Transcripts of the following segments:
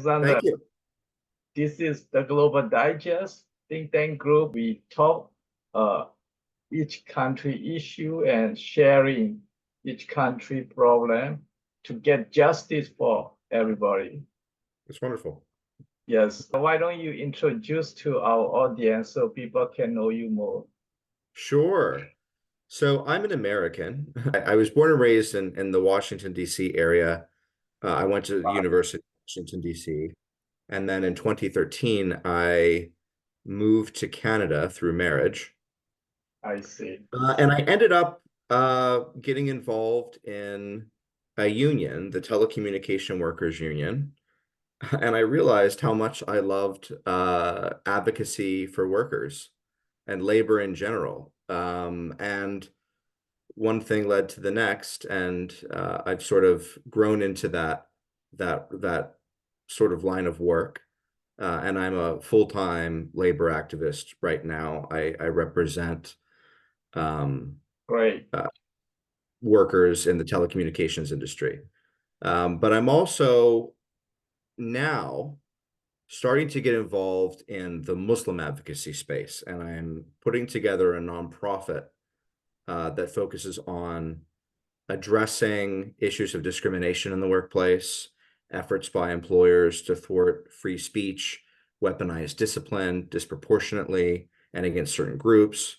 Alexander. Thank you. This is the Global Digest think tank group. We talk uh, each country issue and sharing each country problem to get justice for everybody. It's wonderful. Yes. Why don't you introduce to our audience so people can know you more? Sure. So I'm an American. I was born and raised in the Washington, D.C. area. I went to the University of Washington, D.C. And then in 2013, I moved to Canada through marriage. I see. And I ended up getting involved in a union, the Telecommunication Workers Union. And I realized how much I loved advocacy for workers and labor in general. And one thing led to the next, and I've sort of grown into that sort of line of work. And I'm a full-time labor activist right now. I represent Great. workers in the telecommunications industry. But I'm also now starting to get involved in the Muslim advocacy space, and I'm putting together a nonprofit that focuses on addressing issues of discrimination in the workplace, efforts by employers to thwart free speech, weaponize discipline disproportionately and against certain groups.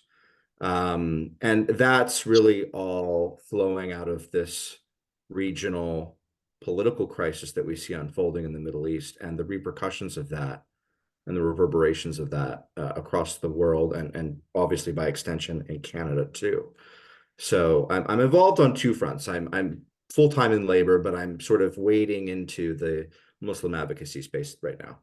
And that's really all flowing out of this regional political crisis that we see unfolding in the Middle East and the repercussions of that and the reverberations of that across the world and obviously by extension in Canada too. So I'm involved on two fronts. I'm full-time in labor, but I'm sort of wading into the Muslim advocacy space right now.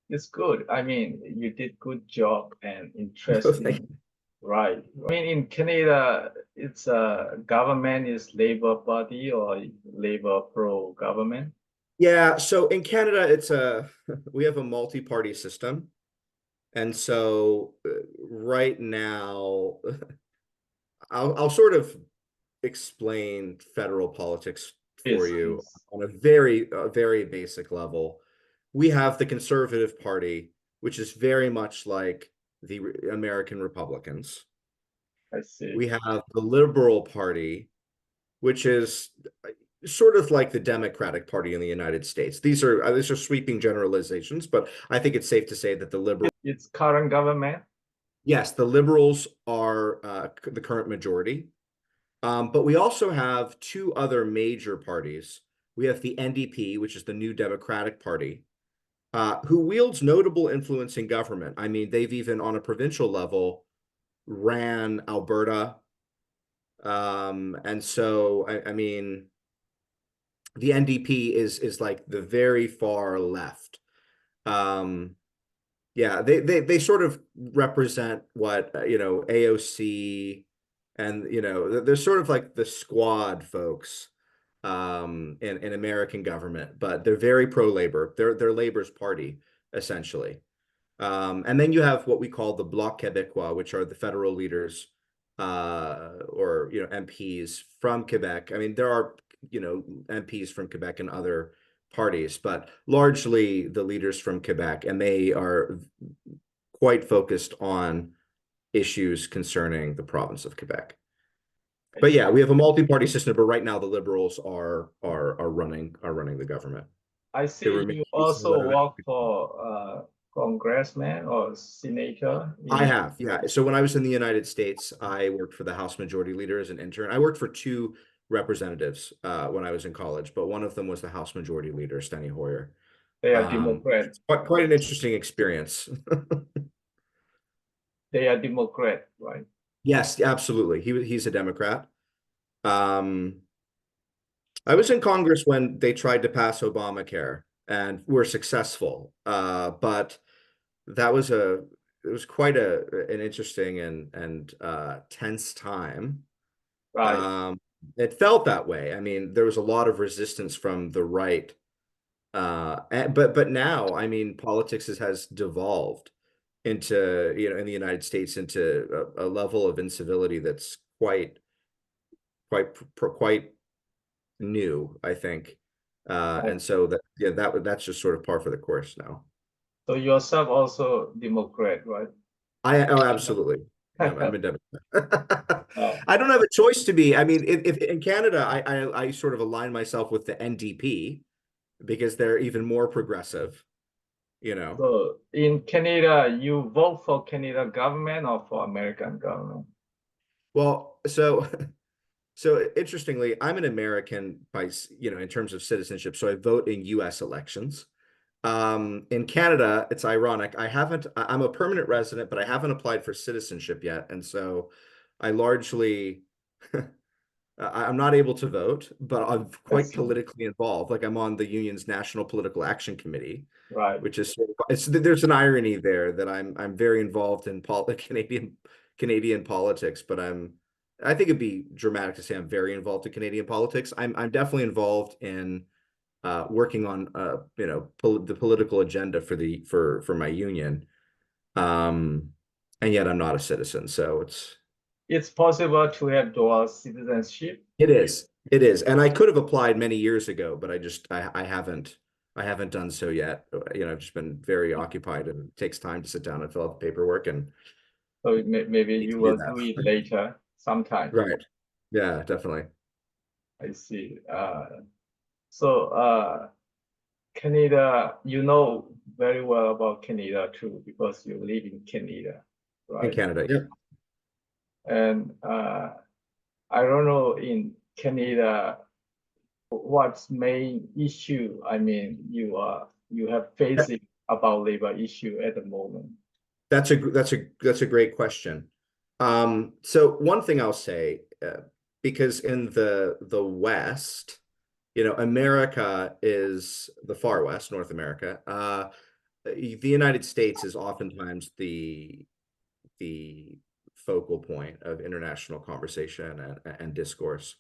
It's good. I mean, you did good job and interesting. Right. I mean, in Canada, it's a government is Labor Party or Labor pro-government. Yeah, so in Canada, we have a multi-party system. And so right now, I'll sort of explain federal politics for you on a very basic level. We have the Conservative Party, which is very much like the American Republicans. I see. We have the Liberal Party, which is sort of like the Democratic Party in the United States. These are sweeping generalizations, but I think it's safe to say that the liberal. It's current government. Yes, the Liberals are the current majority. But we also have two other major parties. We have the NDP, which is the New Democratic Party, who wields notable influence in government. I mean, they've even on a provincial level ran Alberta. And so, I mean, the NDP is like the very far left. Yeah, they sort of represent what, AOC and, they're sort of like the squad folks in American government, but they're very pro-labor. They're labor's party, essentially. And then you have what we call the Bloc Québécois, which are the federal leaders or, MPs from Quebec. I mean, there are, MPs from Quebec and other parties, but largely the leaders from Quebec, and they are quite focused on issues concerning the province of Quebec. But yeah, we have a multi-party system, but right now the Liberals are running the government. I see you also work for congressman or senator. I have, yeah. So when I was in the United States, I worked for the House Majority Leader as an intern. I worked for two representatives when I was in college, but one of them was the House Majority Leader, Steny Hoyer. They are Democrat. Quite an interesting experience. They are Democrat, right? Yes, absolutely. He's a Democrat. I was in Congress when they tried to pass Obamacare and were successful. But that was it was quite an interesting and tense time. Right. It felt that way. I mean, there was a lot of resistance from the right. But now, I mean, politics has devolved into, in the United States into a level of incivility that's quite new, I think. And so that's just sort of par for the course now. So yourself also Democrat, right? Oh, absolutely. Yeah, I'm a Democrat. Oh, I don't have a choice to be. I mean, if in Canada, I sort of align myself with the NDP because they're even more progressive, you know. so in Canada, you vote for Canada government or for American government? Well, so interestingly, I'm an American by, in terms of citizenship, so I vote in US elections. In Canada, it's ironic. I'm a permanent resident, but I haven't applied for citizenship yet. And so I largely, I'm not able to vote, but I'm I quite see. politically involved. Like I'm on the union's National Political Action Committee, Right. which is there's an irony there that I'm very involved in Canadian politics, but I think it'd be dramatic to say I'm very involved in Canadian politics. I'm definitely involved in working on the political agenda for my union, and yet I'm not a citizen, so It's possible to have dual citizenship. it is, and I could have applied many years ago, but I haven't done so yet. I've just been very occupied, and it takes time to sit down and fill out the paperwork, and So maybe need you to do will do it that. later sometime. Right. Yeah, definitely. I see. So Canada, you know very well about Canada too, because you live in Canada, In right? Canada, yeah. And I don't know in Canada what's main issue. I mean, you have facing about labor issue at the moment. That's a great question. So one thing I'll say, because in the West, America is the far West, North America. The United States is oftentimes the focal point of international conversation and discourse.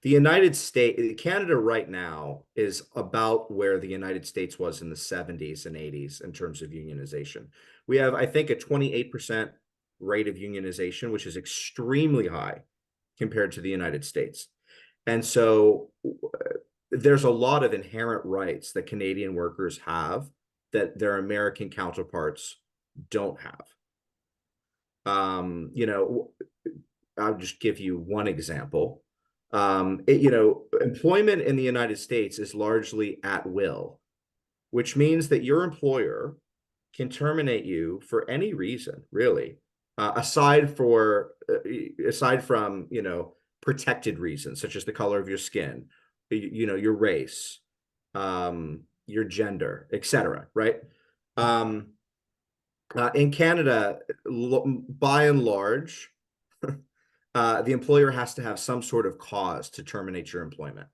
The United States, Canada right now is about where the United States was in the 70s and 80s in terms of unionization. We have, I think, a 28% rate of unionization, which is extremely high compared to the United States. And so there's a lot of inherent rights that Canadian workers have that their American counterparts don't have. I'll just give you one example. Employment in the United States is largely at will, which means that your employer can terminate you for any reason, really, aside from protected reasons such as the color of your skin, your race, your gender, etc. Right? In Canada, by and large, the employer has to have some sort of cause to terminate your employment.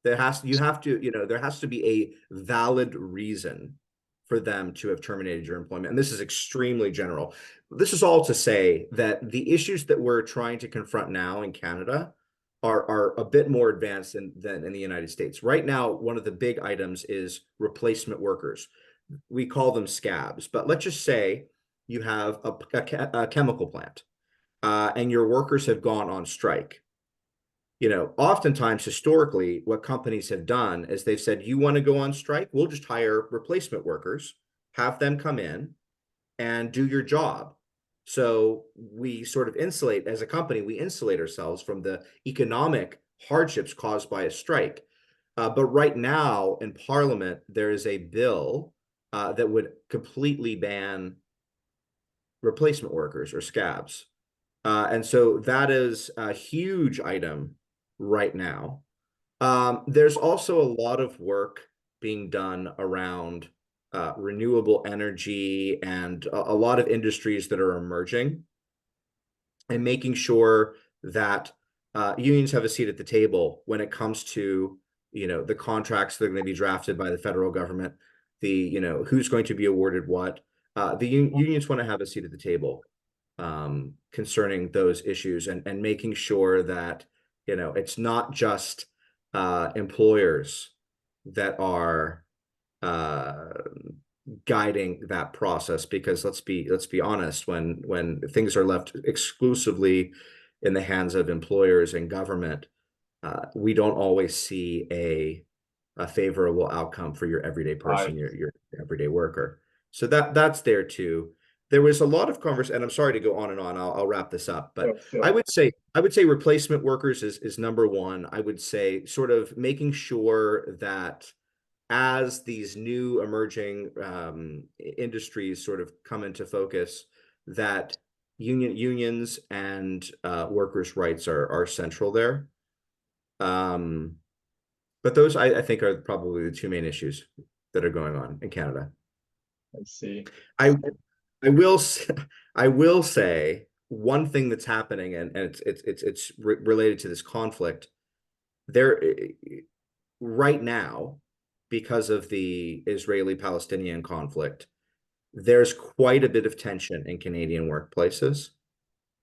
There has to be a valid reason for them to have terminated your employment. And this is extremely general. This is all to say that the issues that we're trying to confront now in Canada are a bit more advanced than in the United States. Right now, one of the big items is replacement workers. We call them scabs, but let's just say you have a chemical plant, and your workers have gone on strike. Oftentimes historically, what companies have done is they've said, you want to go on strike? We'll just hire replacement workers, have them come in and do your job. So we sort of insulate, as a company, we insulate ourselves from the economic hardships caused by a strike. But right now in Parliament, there is a bill that would completely ban replacement workers or scabs. And so that is a huge item right now. There's also a lot of work being done around renewable energy and a lot of industries that are emerging, and making sure that unions have a seat at the table when it comes to the contracts that are going to be drafted by the federal government, who's going to be awarded what. The unions want to have a seat at the table concerning those issues, and making sure that it's not just employers that are guiding that process, because let's be honest, when things are left exclusively in the hands of employers and government, we don't always see a a favorable outcome for your everyday person, Right. your everyday worker. So that's there too. There was a lot of conversation, and I'm sorry to go on and on. I'll wrap this up, but Sure. I would say replacement workers is number one. I would say sort of making sure that as these new emerging industries sort of come into focus, that unions and workers' rights are central there. But those I think are probably the two main issues that are going on in Canada. I see. I I will I will say one thing that's happening, and it's related to this conflict. There right now, because of the Israeli-Palestinian conflict, there's quite a bit of tension in Canadian workplaces.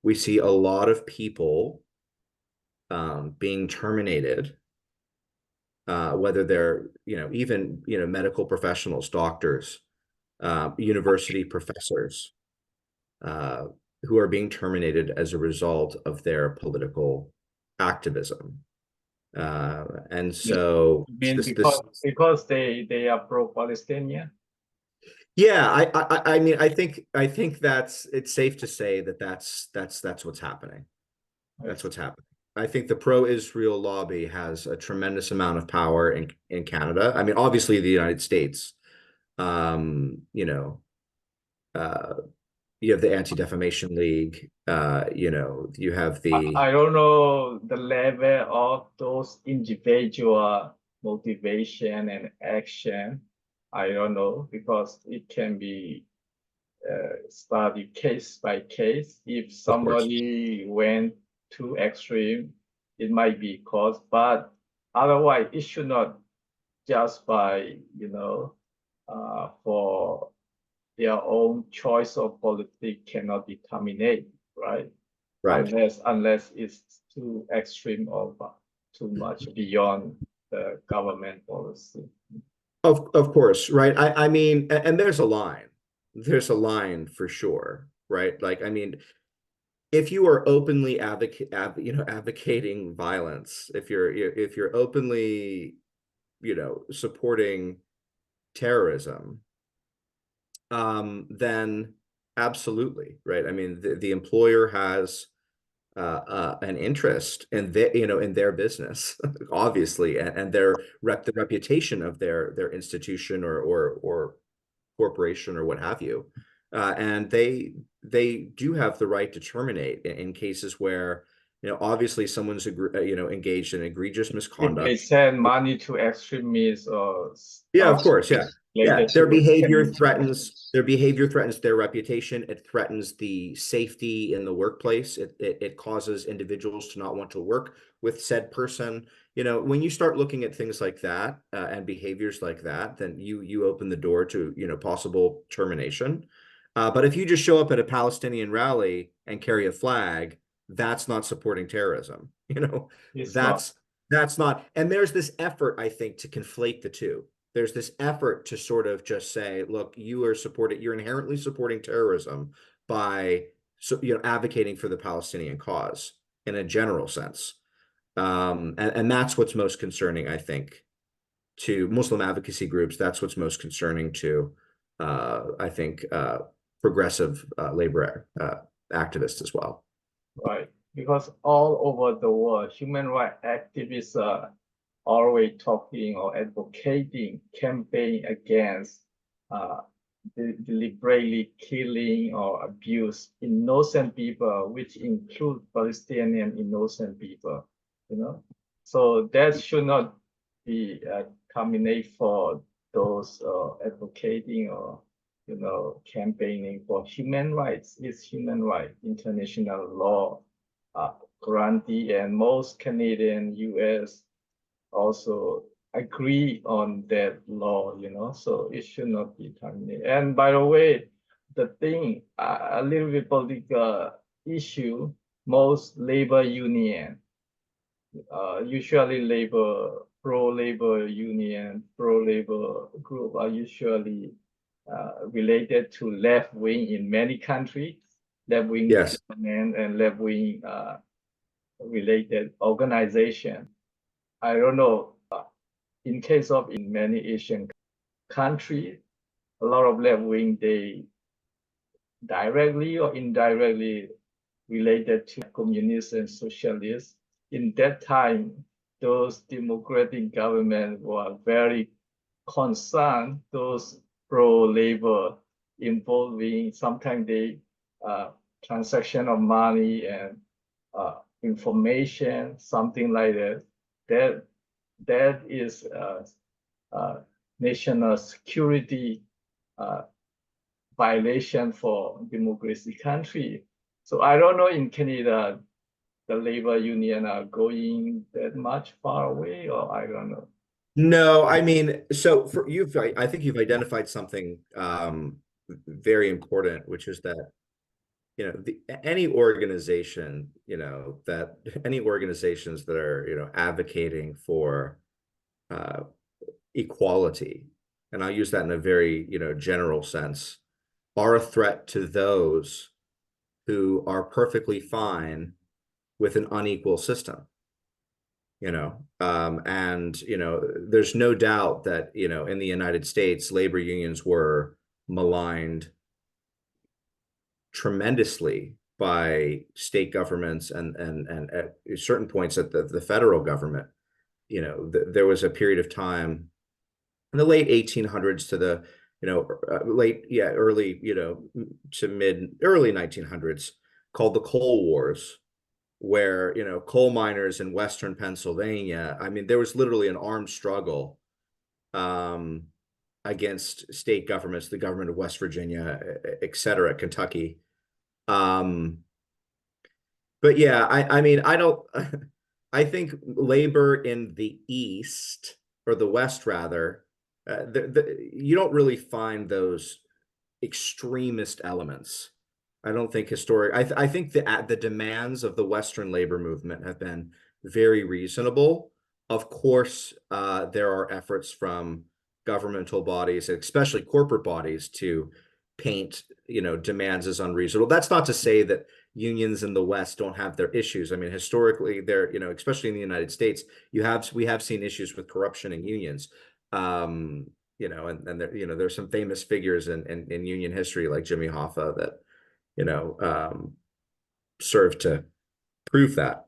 We see a lot of people being terminated, whether they're, even, medical professionals, doctors, university professors, who are being terminated as a result of their political activism. And so You mean this because they are pro-Palestinian? yeah, I mean, I think it's safe to say that that's what's happening. I That's see. what's happening. I think the pro-Israel lobby has a tremendous amount of power in Canada. I mean, obviously the United States, you know, uh, you have the Anti-Defamation League, you have the I don't know the level of those individual motivation and action. I don't know because it can be studied case by case. If of course. somebody went too extreme, it might be caused, but otherwise it should not just by, for their own choice of politics cannot be terminated, right? Right. Unless it's too extreme or too much beyond the government policy. Of course, right. I mean, and there's a line. There's a line for sure, right? Like, I mean, if you are openly advocating violence, if you're openly, supporting terrorism, then absolutely, right? I mean, the employer has an interest in in their business, obviously, and the reputation of their institution or corporation or what have you, and they do have the right to terminate in cases where obviously someone's engaged in egregious If they misconduct. send money to extremists or Yeah, stuff of course. Yeah. Yeah. related to Their behavior threatens their reputation. It threatens the safety in the workplace. It causes individuals to not want to work with said person. When you start looking at things like that, and behaviors like that, then you open the door to, possible termination. But if you just show up at a Palestinian rally and carry a flag, that's not supporting terrorism. it's not. That's that's not. And there's this effort, I think, to conflate the two. There's this effort to sort of just say, look, you're inherently supporting terrorism by advocating for the Palestinian cause in a general sense. And that's what's most concerning, I think, to Muslim advocacy groups. That's what's most concerning to I think progressive labor activists as well. Right. Because all over the world, human rights activists are always talking or advocating, campaign against uh, deliberately killing or abuse innocent people, which include Palestinian innocent people, you know. So that should not be a terminate for those advocating or campaigning for human rights. Is human right, international law, guarantee, and most Canadian, US also agree on that law, so it should not be terminated. And by the way, the thing, a little bit political issue, most labor union, usually pro-labor union, pro-labor group are usually related to left wing in many countries, left wing Yes. government and left wing related organization. I don't know in case of in many Asian countries, a lot of left wing, they directly or indirectly related to communists and socialists. In that time, those democratic governments were very concerned, those pro-labor involving sometimes they transaction of money and information, something like that. That is national security violation for democracy country. So I don't know in Canada, the labor union are going that much far away, or I don't know. No, I mean, so for you've, I think you've identified something very important, which is that, you know, any organization, you know, that any organizations that are, you know, advocating for equality, and I'll use that in a very, you know, general sense, are a threat to those who are perfectly fine with an unequal system. You know, and, you know, there's no doubt that, you know, in the United States, labor unions were maligned tremendously by state governments and at certain points at the federal government. You know, there was a period of time in the late 1800s to the, you know, early, you know, to early 1900s, called the Coal Wars, where, you know, coal miners in Western Pennsylvania, I mean, there was literally an armed struggle against state governments, the government of West Virginia, et cetera, Kentucky. But yeah, I mean, I don't, I think labor in the East, or the West rather, you don't really find those extremist elements. I don't think I think the demands of the Western labor movement have been very reasonable. Of course, there are efforts from governmental bodies, especially corporate bodies, to paint, you know, demands as unreasonable. That's not to say that unions in the West don't have their issues. I mean, historically, they're, you know, especially in the United States, we have seen issues with corruption in unions. You know, and there, you know, there's some famous figures in union history like Jimmy Hoffa that, you know, serve to prove that.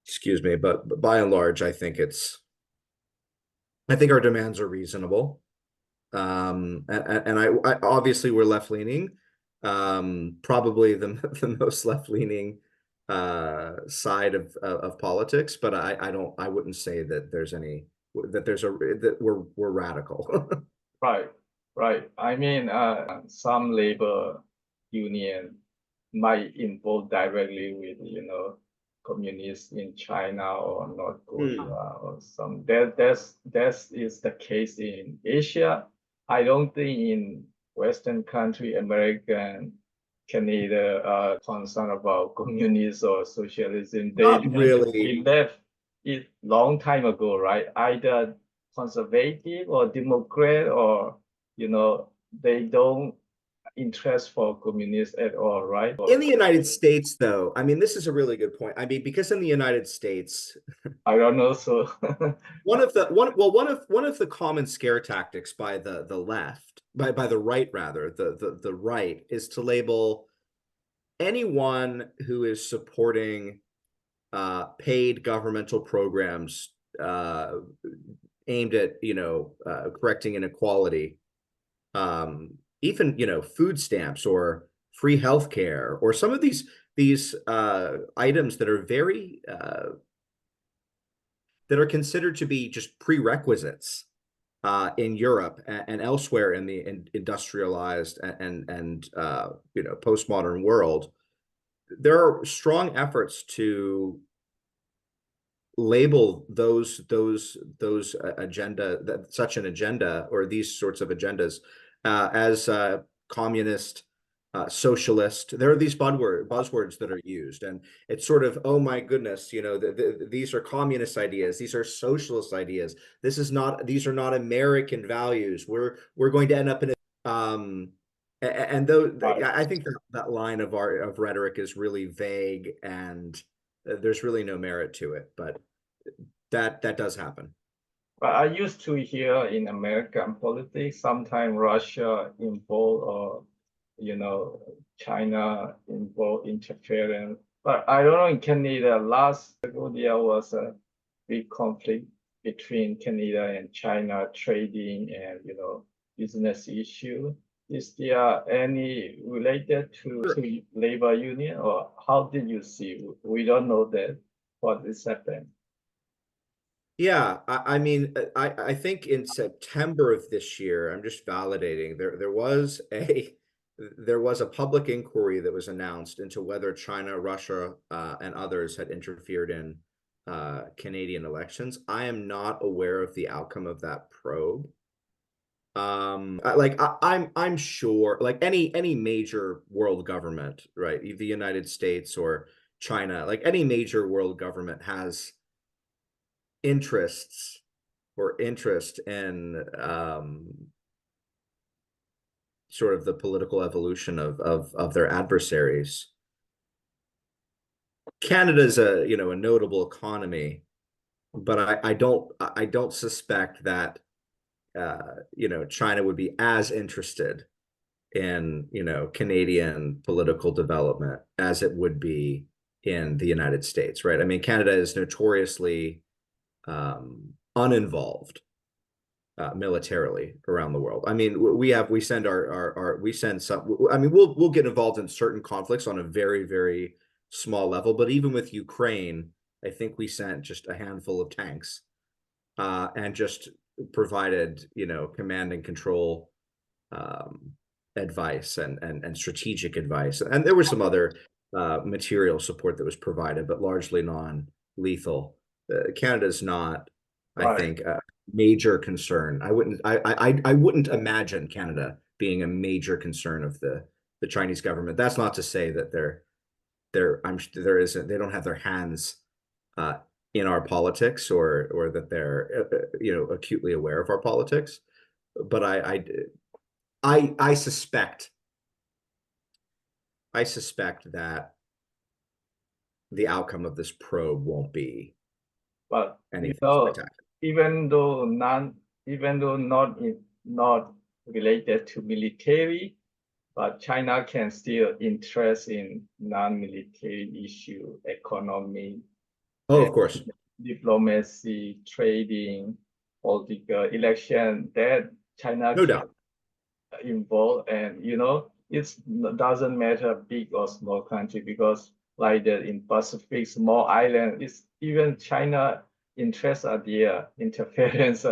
Excuse me, but by and large, I think our demands are reasonable. And I obviously we're left leaning, probably the most left leaning side of politics, but I wouldn't say that there's any that we're radical. Right. I mean, some labor union might involve directly with, you know, communists in China or North Korea or some. That is the case in Asia. I don't think in Western country, American, Canada are concerned about communism or socialism. Not really. They left it long time ago, right? Either conservative or Democrat, or, you know, they don't interest for communists at all, right? In the United States, though, I mean, this is a really good point. I mean, because in the United States, I don't know. So one of the common scare tactics by the left, by the right rather, the right, is to label anyone who is supporting paid governmental programs aimed at, you know, correcting inequality, even, you know, food stamps or free healthcare, or some of these items that are very that are considered to be just prerequisites in Europe and elsewhere in the industrialized and you know, postmodern world. There are strong efforts to label those agenda, such an agenda, or these sorts of agendas as communist, socialist. There are these buzzwords that are used, and it's sort of, oh my goodness, you know, these are communist ideas, these are socialist ideas. These are not American values. We're going to end up in a and though I think that line of rhetoric is really vague, and there's really no merit to it, but that does happen. But I used to hear in American politics, sometimes Russia involved or, China involved interference. But I don't know in Canada, last ago there was a big conflict between Canada and China trading and, business issue. Is there any related to labor union or how did you see? We don't know that what is happening. Yeah, I mean, I think in September of this year, I'm just validating there was a public inquiry that was announced into whether China, Russia, and others had interfered in Canadian elections. I am not aware of the outcome of that probe. I'm sure, like any major world government, right, the United States or China, like any major world government has interest in sort of the political evolution of their adversaries. Canada is a notable economy, but I don't suspect that China would be as interested in Canadian political development as it would be in the United States, right? I mean, Canada is notoriously uninvolved militarily around the world. I mean, we send some. I mean, we'll get involved in certain conflicts on a very, very small level. But even with Ukraine, I think we sent just a handful of tanks and just provided command and control advice and strategic advice. And there was some other material support that was provided, but largely non-lethal. Canada's not, I think, a major concern. I wouldn't imagine Canada being a major concern of the Chinese government. That's not to say that they don't have their hands in our politics or that they're acutely aware of our politics. But I suspect that the outcome of this probe won't be anything spectacular. Even though not related to military, but China can still interest in non-military issue, economy. Oh, of course. Diplomacy, trading, political election, that China no doubt involved. And it doesn't matter big or small country, because like that in Pacific, small island, it's even China interests are there, interference.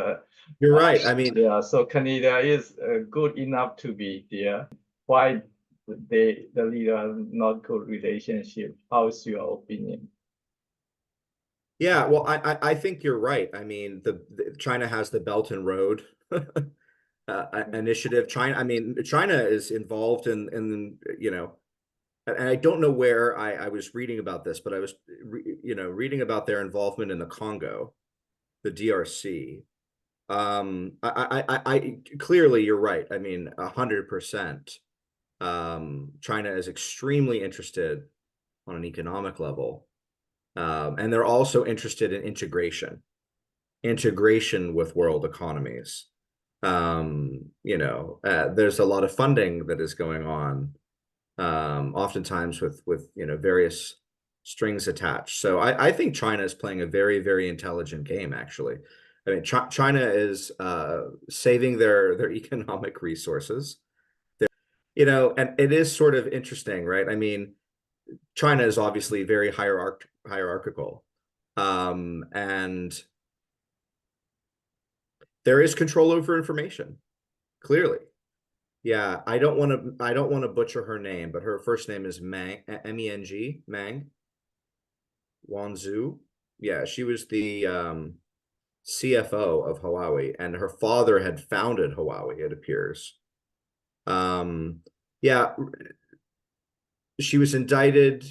You're right. I mean, yeah. So Canada is good enough to be there. Why the leader not good relationship? How is your opinion? Yeah, well, I think you're right. I mean, China has the Belt and Road initiative. China is involved in and I don't know where I was reading about this, but I was reading about their involvement in the Congo, the DRC. I clearly you're right. I mean, 100%. China is extremely interested on an economic level. And they're also interested in integration with world economies. There's a lot of funding that is going on, oftentimes with various strings attached. So I think China is playing a very, very intelligent game, actually. I mean, China is saving their economic resources. And it is sort of interesting, right? I mean, China is obviously very hierarchical, and there is control over information, clearly. Yeah, I don't want to butcher her name, but her first name is Meng, M-E-N-G, Meng Wanzhou. Yeah, she was the CFO of Huawei, and her father had founded Huawei, it appears. Yeah, she was indicted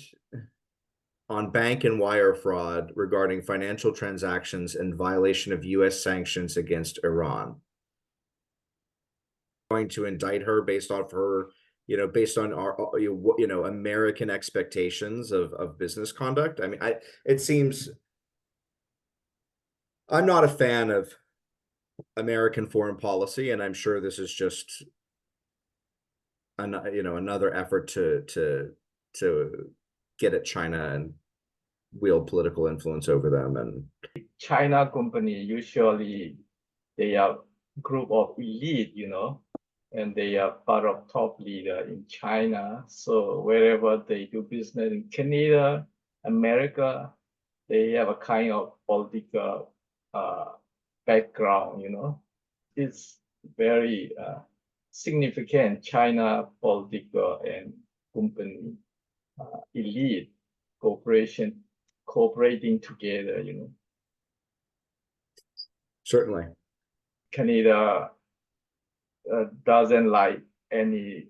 on bank and wire fraud regarding financial transactions in violation of U.S. sanctions against Iran. Going to indict her based off her, based on our, American expectations of business conduct. I mean, it seems I'm not a fan of American foreign policy, and I'm sure this is just another effort to get at China and wield political influence over them. And China company usually they are group of elite, and they are part of top leader in China. So wherever they do business in Canada, America, they have a kind of political background, It's very significant China political and company elite cooperation cooperating together, certainly, Canada doesn't like any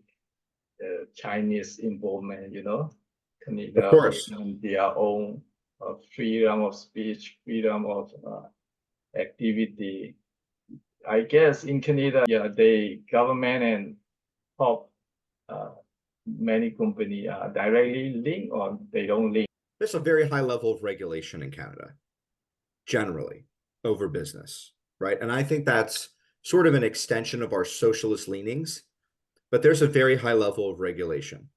Chinese involvement, of Canada they course. want their own freedom of speech, freedom of activity. I guess in Canada, yeah, the government and top many company are directly linked or they don't link. There's a very high level of regulation in Canada, generally, over business, right? And I think that's sort of an extension of our socialist leanings, but there's a very high level of regulation.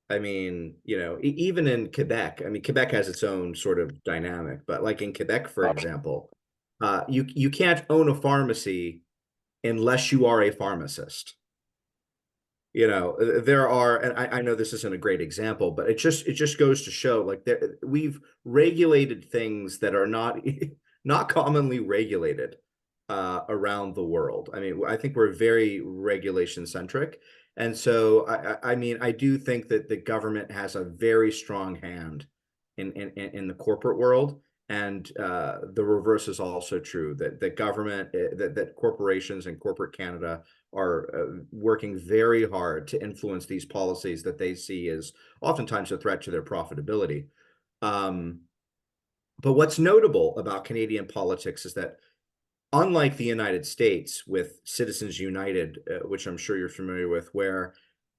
I mean, even in Quebec, I mean, Quebec has its own sort of dynamic, but like in Quebec, for example, you can't own a pharmacy unless you are a pharmacist. There are, and I know this isn't a great example, but it just goes to show, like, we've regulated things that are not commonly regulated around the world. I mean, I think we're very regulation centric. And so, I mean, I do think that the government has a very strong hand in the corporate world. And the reverse is also true, that the government, that corporations and corporate Canada are working very hard to influence these policies that they see as oftentimes a threat to their profitability. But what's notable about Canadian politics is that, unlike the United States with Citizens United, which I'm sure you're familiar with, where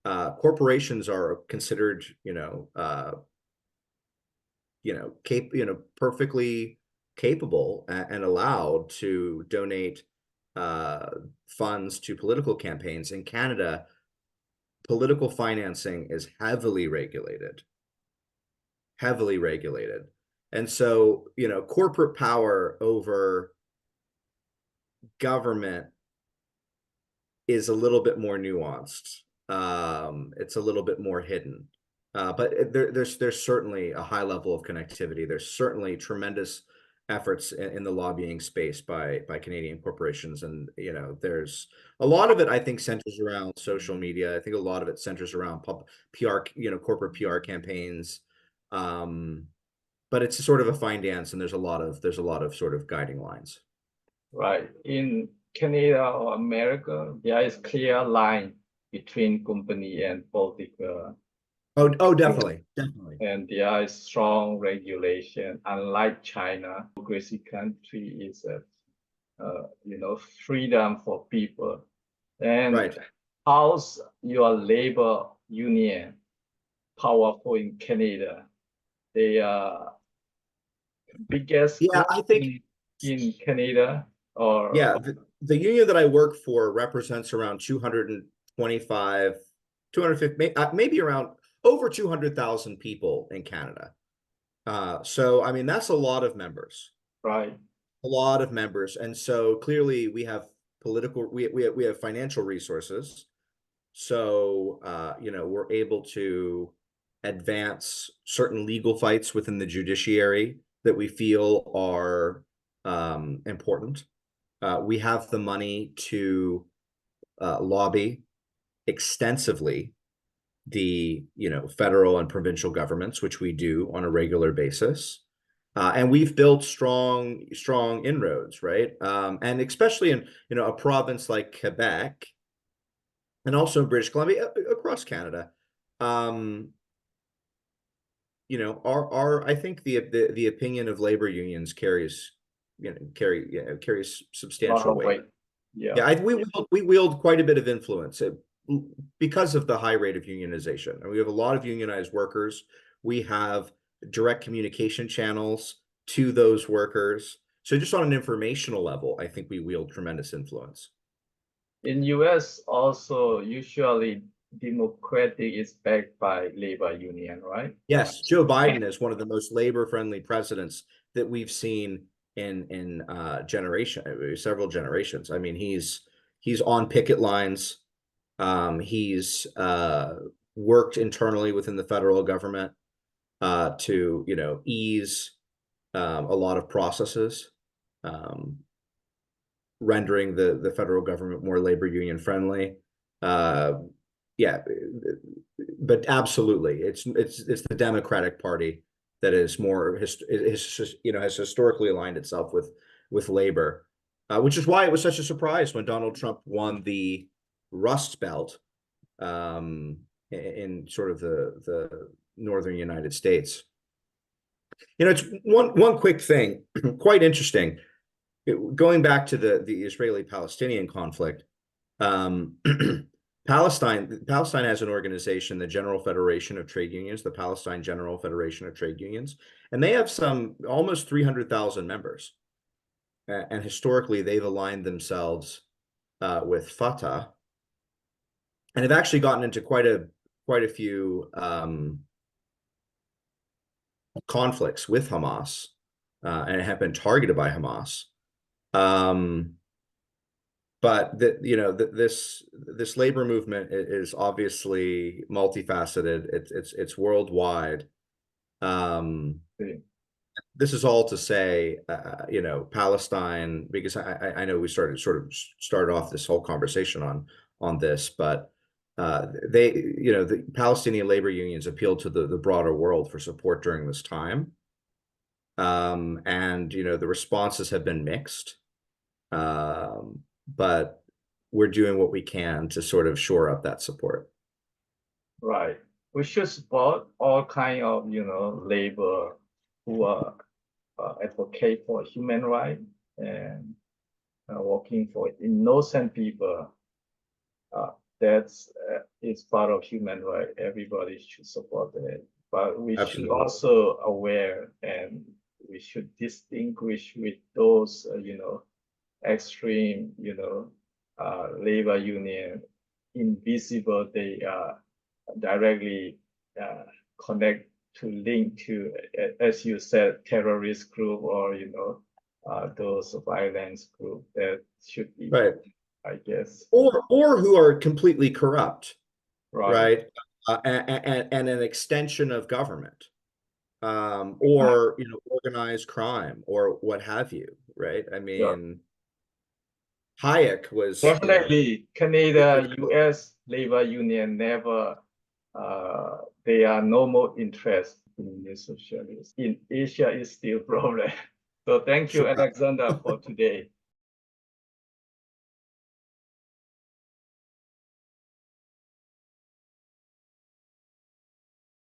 corporations are considered, perfectly capable and allowed to donate funds to political campaigns. In Canada, political financing is heavily regulated. And so, corporate power over government is a little bit more nuanced. It's a little bit more hidden. But there's certainly a high level of connectivity. There's certainly tremendous efforts in the lobbying space by Canadian corporations, and there's a lot of it, I think, centers around social media. I think a lot of it centers around PR, corporate PR campaigns. But it's sort of a fine dance, and there's a lot of sort of guiding lines. Right. In Canada or America, there is clear line between company and political. Oh, definitely. And there is strong regulation. Unlike China, democracy country is freedom for people. And right. how's your labor union powerful in Canada? They are biggest I think in Canada, or the union that I work for represents around 225, 250, maybe around over 200,000 people in Canada. So, I mean, that's a lot of members. Right. A lot of members. And so clearly we have we have financial resources. So, we're able to advance certain legal fights within the judiciary that we feel are important. We have the money to lobby extensively the federal and provincial governments, which we do on a regular basis, and we've built strong inroads, right? And especially in a province like Quebec, and also in British Columbia, across Canada. I think the opinion of labor unions carries substantial weight. Yeah, we wield quite a bit of influence because of the high rate of unionization. And we have a lot of unionized workers. We have direct communication channels to those workers. So just on an informational level, I think we wield tremendous influence. In US also, usually Democratic is backed by labor union, right? Yes, Joe Biden is one of the most labor-friendly presidents that we've seen in several generations. I mean, he's on picket lines. He's worked internally within the federal government to, you know, ease a lot of processes, rendering the federal government more labor union friendly. Yeah, but absolutely, it's the Democratic Party that is more you know, has historically aligned itself with labor, which is why it was such a surprise when Donald Trump won the Rust Belt in sort of the northern United States. You know, it's one quick thing, quite interesting. Going back to the Israeli-Palestinian conflict, Palestine has an organization, the General Federation of Trade Unions, the Palestine General Federation of Trade Unions, and they have some almost 300,000 members. And historically, they've aligned themselves with Fatah, and have actually gotten into quite a few conflicts with Hamas, and have been targeted by Hamas. But you know, this labor movement is obviously multifaceted. It's worldwide. This is all to say, you know, Palestine, because I know we started off this whole conversation on this, but they, you know, the Palestinian labor unions appealed to the broader world for support during this time. And, you know, the responses have been mixed. But we're doing what we can to sort of shore up that support. Right. We should support all kind of, you know, labor who are advocate for human rights and working for innocent people. That's is part of human rights. Everybody should support it. But we Absolutely. should also aware, and we should distinguish with those, you know, extreme, you know, labor union, invisible. They directly connect to link to, as you said, terrorist group, or, you know, those violence group that should be, right, I guess, or who are completely corrupt, right? And an extension of government, or, you know, organized crime or what have you, right? I mean, Hayek was, Definitely, you know, Canada, US labor union never, they are no more interest in the socialists. In Asia is still problem. So thank you, sure. Alexander, for today.